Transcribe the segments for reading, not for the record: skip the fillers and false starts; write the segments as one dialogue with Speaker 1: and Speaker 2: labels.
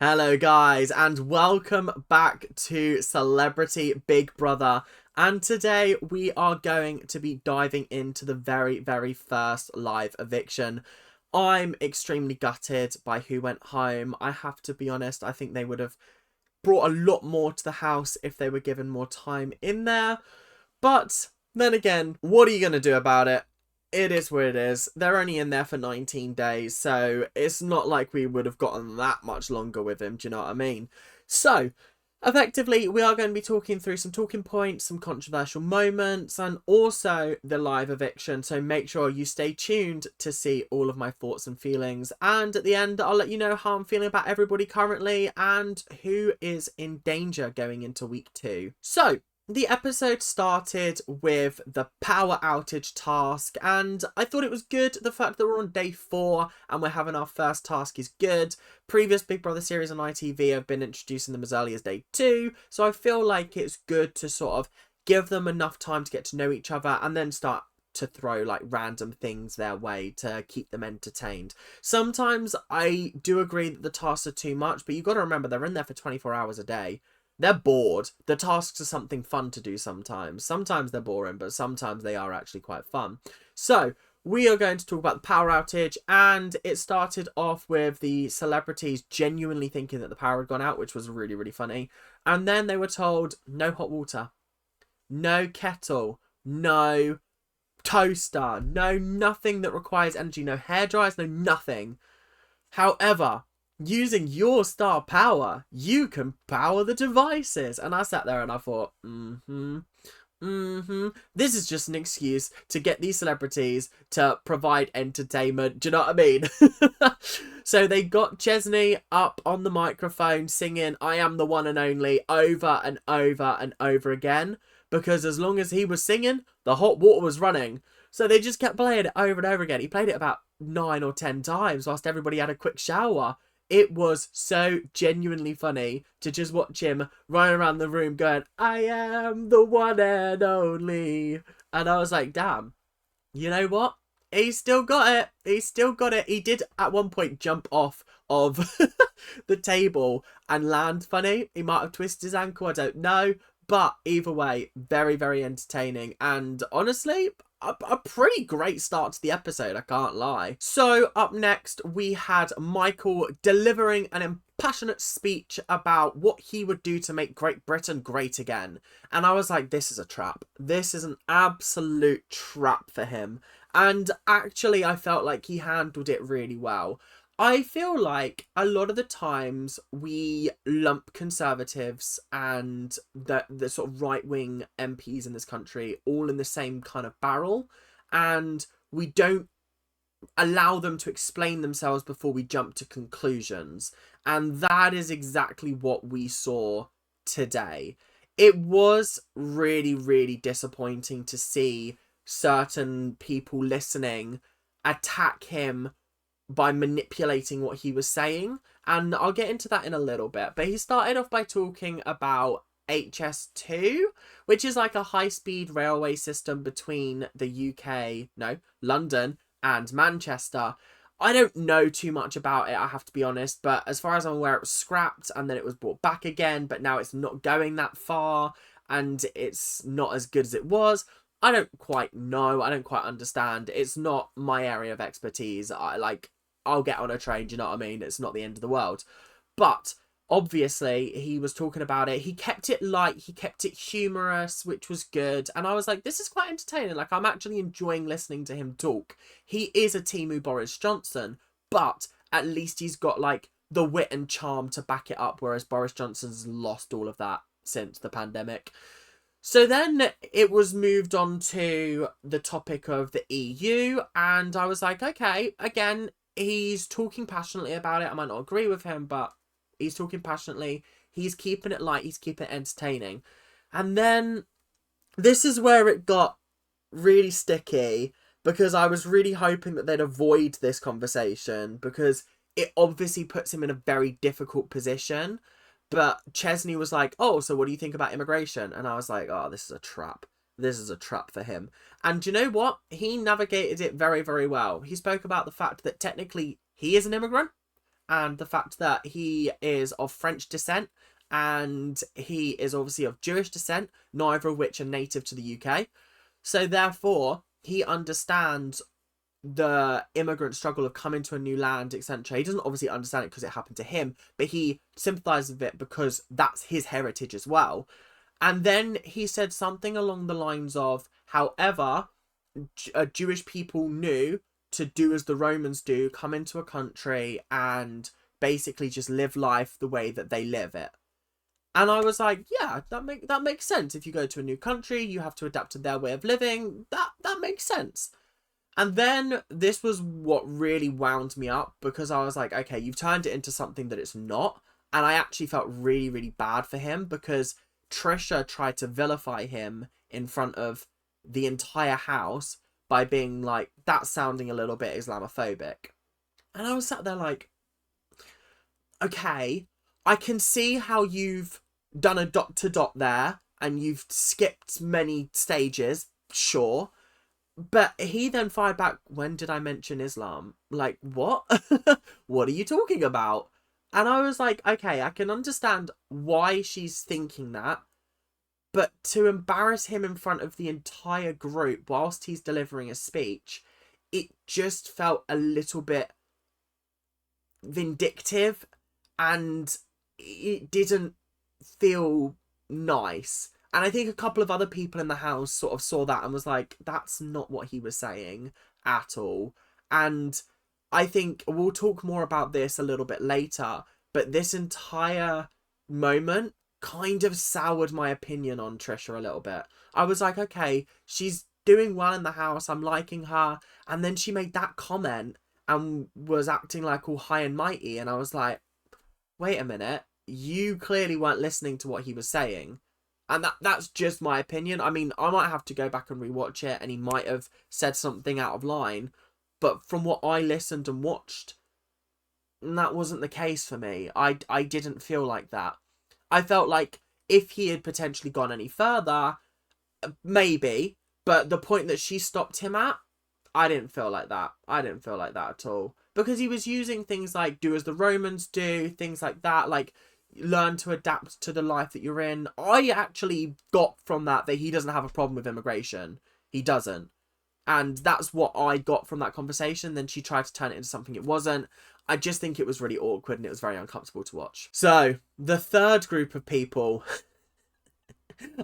Speaker 1: Hello guys and welcome back to Celebrity Big Brother, and today we are going to be diving into the very first live eviction. I'm extremely gutted by who went home. I have to be honest, I think they would have brought a lot more to the house if they were given more time in there, but then again, what are you going to do about it? It is what it is. They're only in there for 19 days, so it's not like we would have gotten that much longer with him, do you know what I mean? So, effectively, we are going to be talking through some talking points, some controversial moments, and also the live eviction, so make sure you stay tuned to see all of my thoughts and feelings, and at the end, I'll let you know how I'm feeling about everybody currently, and who is in danger going into week 2. So, the episode started with the power outage task, and I thought it was good. The fact that we're on day 4 and we're having our first task is good. Previous Big Brother series on ITV have been introducing them as early as day 2, so I feel like it's good to sort of give them enough time to get to know each other and then start to throw like random things their way to keep them entertained. Sometimes I do agree that the tasks are too much, but you got to remember they're in there for 24 hours a day. They're bored. The tasks are something fun to do sometimes. Sometimes they're boring, but sometimes they are actually quite fun. So, we are going to talk about the power outage, and it started off with the celebrities genuinely thinking that the power had gone out, which was really funny. And then they were told, no hot water, no kettle, no toaster, no nothing that requires energy, no hairdryers, no nothing. However, using your star power, you can power the devices. And I sat there and I thought, this is just an excuse to get these celebrities to provide entertainment. Do you know what I mean? So they got Chesney up on the microphone singing I Am the One and Only over and over and over again. Because as long as he was singing, the hot water was running. So they just kept playing it over and over again. He played it about 9 or 10 times whilst everybody had a quick shower. It was so genuinely funny to just watch him running around the room going, I am the one and only. And I was like, damn, you know what? He still got it. He still got it. He did at one point jump off of the table and land funny. He might have twisted his ankle. I don't know. But either way, very entertaining. And honestly, a pretty great start to the episode, I can't lie. So up next, we had Michael delivering an impassionate speech about what he would do to make Great Britain great again. And I was like, this is a trap. This is an absolute trap for him. And actually, I felt like he handled it really well. I feel like a lot of the times we lump Conservatives and the sort of right-wing MPs in this country all in the same kind of barrel, and we don't allow them to explain themselves before we jump to conclusions. And that is exactly what we saw today. It was really disappointing to see certain people listening attack him by manipulating what he was saying, and I'll get into that in a little bit. But he started off by talking about HS2, which is like a high-speed railway system between London and Manchester. I don't know too much about it, I have to be honest, but as far as I'm aware, it was scrapped and then it was brought back again, but now it's not going that far and it's not as good as it was. I don't quite know. I don't quite understand. It's not my area of expertise. I'll get on a train, do you know what I mean? It's not the end of the world. But obviously, he was talking about it. He kept it light. He kept it humorous, which was good. And I was like, this is quite entertaining. Like, I'm actually enjoying listening to him talk. He is a Teemu Boris Johnson, but at least he's got, like, the wit and charm to back it up, whereas Boris Johnson's lost all of that since the pandemic. So then it was moved on to the topic of the EU, and I was like, okay, again, he's talking passionately about it. I might not agree with him, but he's talking passionately. He's keeping it light. He's keeping it entertaining. And then this is where it got really sticky, because I was really hoping that they'd avoid this conversation, because it obviously puts him in a very difficult position. But Chesney was like, oh, so what do you think about immigration? And I was like, oh, this is a trap. This is a trap for him. And you know what? He navigated it very well. He spoke about the fact that technically he is an immigrant and the fact that he is of French descent and he is obviously of Jewish descent, neither of which are native to the UK. So therefore, he understands the immigrant struggle of coming to a new land, etc. He doesn't obviously understand it because it happened to him, but he sympathizes with it because that's his heritage as well. And then he said something along the lines of, however, Jewish people knew to do as the Romans do, come into a country and basically just live life the way that they live it. And I was like, yeah, that makes sense. If you go to a new country, you have to adapt to their way of living. That makes sense. And then this was what really wound me up, because I was like, okay, you've turned it into something that it's not. And I actually felt really, really bad for him, because Trisha tried to vilify him in front of the entire house by being like, that's sounding a little bit Islamophobic. And I was sat there like, okay, I can see how you've done a dot to dot there and you've skipped many stages, sure. But he then fired back, when did I mention Islam? Like, what? What are you talking about? And I was like, okay, I can understand why she's thinking that. But to embarrass him in front of the entire group whilst he's delivering a speech, it just felt a little bit vindictive and it didn't feel nice. And I think a couple of other people in the house sort of saw that and was like, that's not what he was saying at all. And I think we'll talk more about this a little bit later, but this entire moment kind of soured my opinion on Trisha a little bit. I was like, okay, she's doing well in the house, I'm liking her. And then she made that comment and was acting like all high and mighty. And I was like, wait a minute, you clearly weren't listening to what he was saying. And that's just my opinion. I mean, I might have to go back and rewatch it and he might have said something out of line. But from what I listened and watched, that wasn't the case for me. I didn't feel like that. I felt like if he had potentially gone any further, maybe. But the point that she stopped him at, I didn't feel like that. I didn't feel like that at all. Because he was using things like do as the Romans do, things like that, like learn to adapt to the life that you're in. I actually got from that he doesn't have a problem with immigration. He doesn't. And that's what I got from that conversation. Then she tried to turn it into something it wasn't. I just think it was really awkward and it was very uncomfortable to watch. So, the third group of people...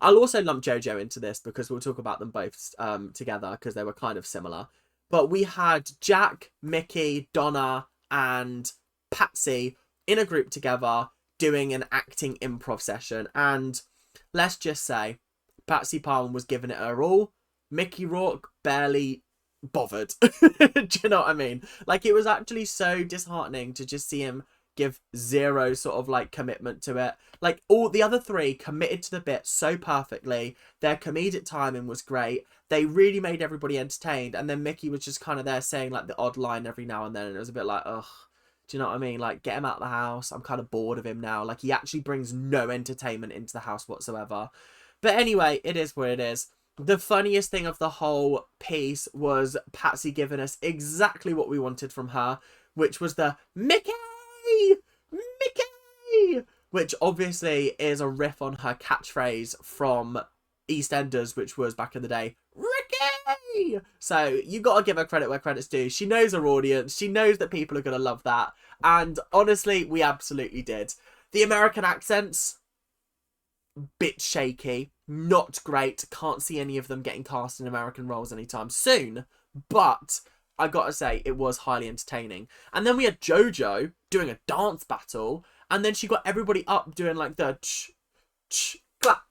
Speaker 1: I'll also lump JoJo into this because we'll talk about them both together because they were kind of similar. But we had Jack, Mickey, Donna, and Patsy in a group together doing an acting improv session. And let's just say, Patsy Palmer was giving it her all. Mickey Rourke barely bothered. Do you know what I mean? Like, it was actually so disheartening to just see him give zero sort of like commitment to it. Like, all the other three committed to the bit so perfectly. Their comedic timing was great. They really made everybody entertained. And then Mickey was just kind of there saying like the odd line every now and then. And it was a bit like, ugh, do you know what I mean? Like, get him out of the house. I'm kind of bored of him now. Like, he actually brings no entertainment into the house whatsoever. But anyway, it is what it is. The funniest thing of the whole piece was Patsy giving us exactly what we wanted from her, which was the Mickey! Mickey! Which obviously is a riff on her catchphrase from EastEnders, which was back in the day, Ricky! So you got to give her credit where credit's due. She knows her audience. She knows that people are going to love that. And honestly, we absolutely did. The American accents, bit shaky. Not great. Can't see any of them getting cast in American roles anytime soon. But I gotta say, it was highly entertaining. And then we had JoJo doing a dance battle. And then she got everybody up doing like the clap,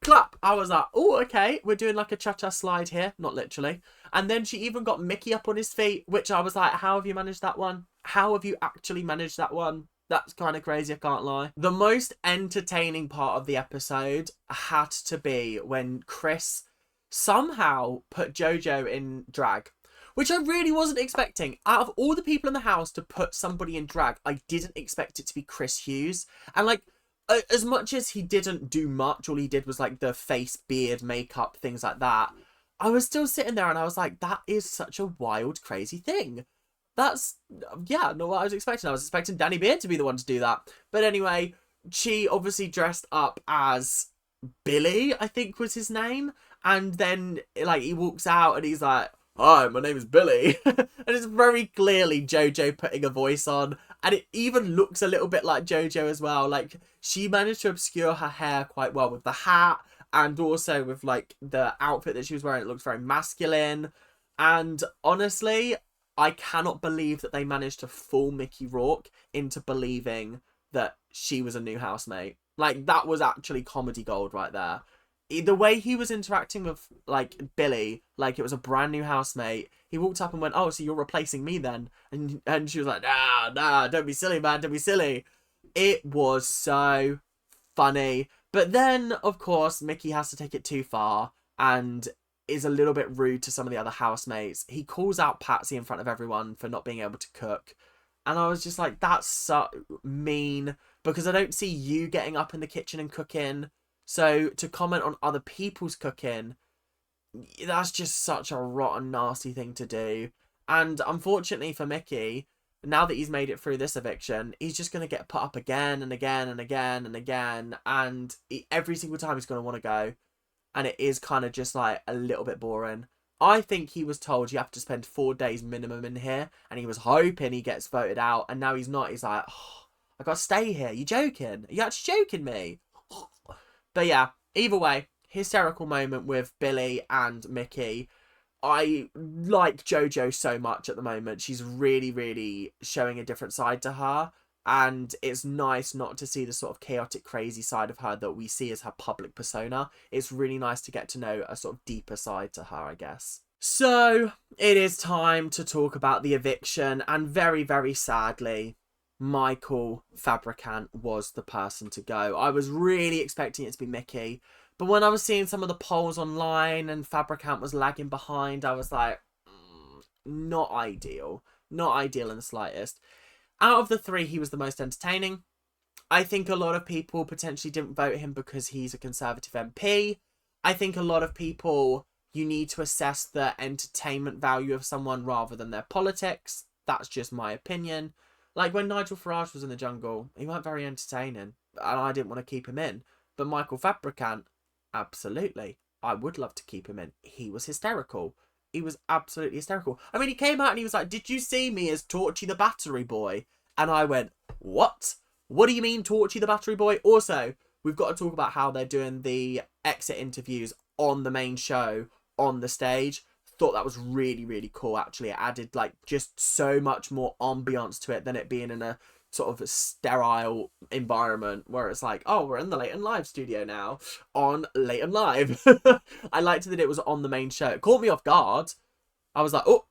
Speaker 1: clap. I was like, oh, okay. We're doing like a cha-cha slide here. Not literally. And then she even got Mickey up on his feet, which I was like, how have you managed that one? How have you actually managed that one? That's kind of crazy, I can't lie. The most entertaining part of the episode had to be when Chris somehow put JoJo in drag, which I really wasn't expecting. Out of all the people in the house to put somebody in drag, I didn't expect it to be Chris Hughes. And like, as much as he didn't do much, all he did was like the face, beard, makeup, things like that, I was still sitting there and I was like, that is such a wild, crazy thing. That's, yeah, not what I was expecting. I was expecting Danny Beard to be the one to do that. But anyway, she obviously dressed up as Billy, I think was his name. And then, like, he walks out and he's like, hi, my name is Billy. And it's very clearly JoJo putting a voice on. And it even looks a little bit like JoJo as well. Like, she managed to obscure her hair quite well with the hat. And also with, like, the outfit that she was wearing. It looks very masculine. And honestly, I cannot believe that they managed to fool Mickey Rourke into believing that she was a new housemate. Like, that was actually comedy gold right there. The way he was interacting with, like, Billy, like it was a brand new housemate. He walked up and went, oh, so you're replacing me then? And she was like, nah, don't be silly, man, don't be silly. It was so funny. But then, of course, Mickey has to take it too far and is a little bit rude to some of the other housemates. He calls out Patsy in front of everyone for not being able to cook. And I was just like, that's so mean, because I don't see you getting up in the kitchen and cooking. So to comment on other people's cooking, that's just such a rotten, nasty thing to do. And unfortunately for Mickey, now that he's made it through this eviction, he's just going to get put up again and again and again and again. And every single time he's going to want to go. And it is kind of just like a little bit boring. I think he was told you have to spend 4 days minimum in here. And he was hoping he gets voted out. And now he's not. He's like, oh, I got to stay here. You joking? Are you actually joking me? But yeah, either way, hysterical moment with Billy and Mickey. I like JoJo so much at the moment. She's really, really showing a different side to her. And it's nice not to see the sort of chaotic, crazy side of her that we see as her public persona. It's really nice to get to know a sort of deeper side to her, I guess. So, it is time to talk about the eviction. And very, very sadly, Michael Fabricant was the person to go. I was really expecting it to be Mickey. But when I was seeing some of the polls online and Fabricant was lagging behind, I was like, not ideal. Not ideal in the slightest. Out of the three, he was the most entertaining. I think a lot of people potentially didn't vote him because he's a Conservative MP. I think a lot of people, you need to assess the entertainment value of someone rather than their politics. That's just my opinion. Like when Nigel Farage was in the jungle, he weren't very entertaining. And I didn't want to keep him in. But Michael Fabricant, absolutely. I would love to keep him in. He was hysterical. He was absolutely hysterical. I mean, he came out and he was like, did you see me as Torchy the Battery Boy? And I went, what? What do you mean Torchy the Battery Boy? Also, we've got to talk about how they're doing the exit interviews on the main show, on the stage. Thought that was really, really cool, actually. It added, like, just so much more ambiance to it than it being in a sort of sterile environment where it's like, oh, we're in the Late and Live studio now on Late and Live. I liked that it was on the main show. It caught me off guard. I was like, oh,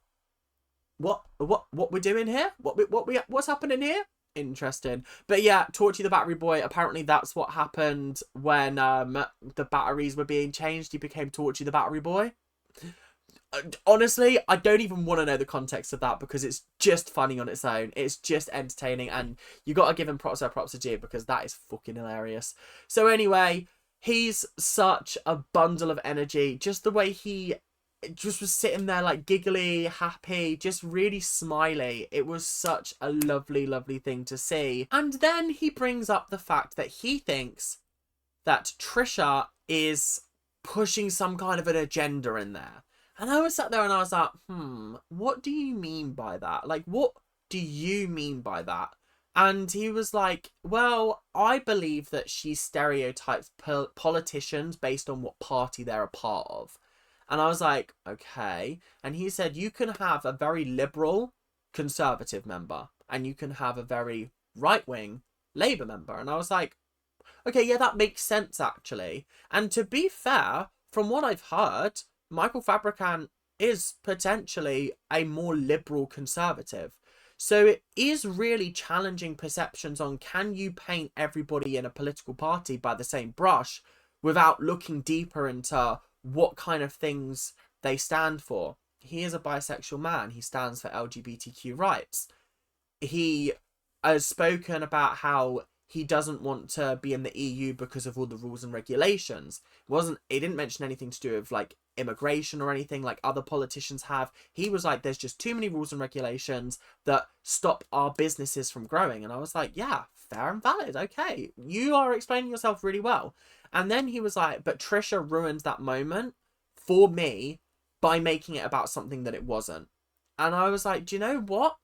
Speaker 1: what we're doing here? What's happening here? Interesting. But yeah, Torchy the Battery Boy, apparently that's what happened when the batteries were being changed. He became Torchy the Battery Boy. Honestly, I don't even want to know the context of that because it's just funny on its own. It's just entertaining, and you got to give him props to G because that is fucking hilarious. So anyway, he's such a bundle of energy. Just the way he just was sitting there like giggly, happy, just really smiley. It was such a lovely, lovely thing to see. And then he brings up the fact that he thinks that Trisha is pushing some kind of an agenda in there. And I was sat there and I was like, what do you mean by that? Like, what do you mean by that? And he was like, well, I believe that she stereotypes politicians based on what party they're a part of. And I was like, okay. And he said, you can have a very liberal Conservative member and you can have a very right-wing Labour member. And I was like, okay, yeah, that makes sense, actually. And to be fair, from what I've heard, Michael Fabricant is potentially a more liberal Conservative. So it is really challenging perceptions on, can you paint everybody in a political party by the same brush without looking deeper into what kind of things they stand for. He is a bisexual man. He stands for LGBTQ rights. He has spoken about how he doesn't want to be in the EU because of all the rules and regulations. He didn't mention anything to do with like immigration or anything like other politicians have. He was like, there's just too many rules and regulations that stop our businesses from growing. And I was like, yeah, fair and valid. Okay, you are explaining yourself really well. And then he was like, but Trisha ruined that moment for me by making it about something that it wasn't. And I was like, do you know what?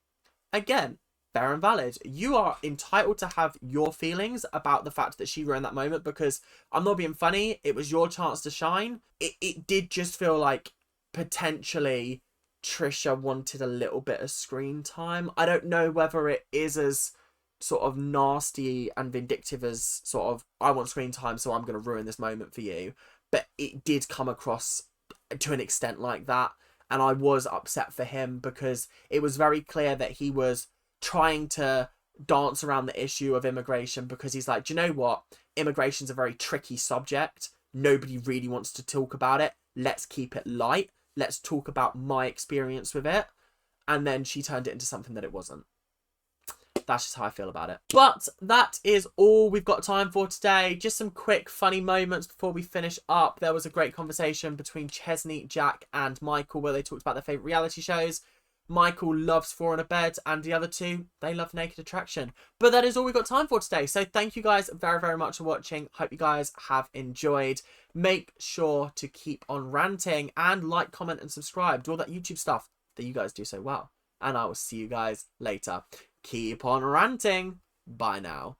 Speaker 1: Again, fair and valid. You are entitled to have your feelings about the fact that she ruined that moment, because I'm not being funny. It was your chance to shine. It did just feel like potentially Trisha wanted a little bit of screen time. I don't know whether it is as sort of nasty and vindictive as sort of, I want screen time, so I'm going to ruin this moment for you. But it did come across to an extent like that. And I was upset for him because it was very clear that he was trying to dance around the issue of immigration, because he's like, do you know what? Immigration's a very tricky subject. Nobody really wants to talk about it. Let's keep it light. Let's talk about my experience with it. And then she turned it into something that it wasn't. That's just how I feel about it. But that is all we've got time for today. Just some quick funny moments before we finish up. There was a great conversation between Chesney, Jack and Michael where they talked about their favourite reality shows. Michael loves Four in a Bed and the other two, they love Naked Attraction. But that is all we've got time for today. So thank you guys very, very much for watching. Hope you guys have enjoyed. Make sure to keep on ranting and like, comment and subscribe. Do all that YouTube stuff that you guys do so well. And I will see you guys later. Keep on ranting. Bye now.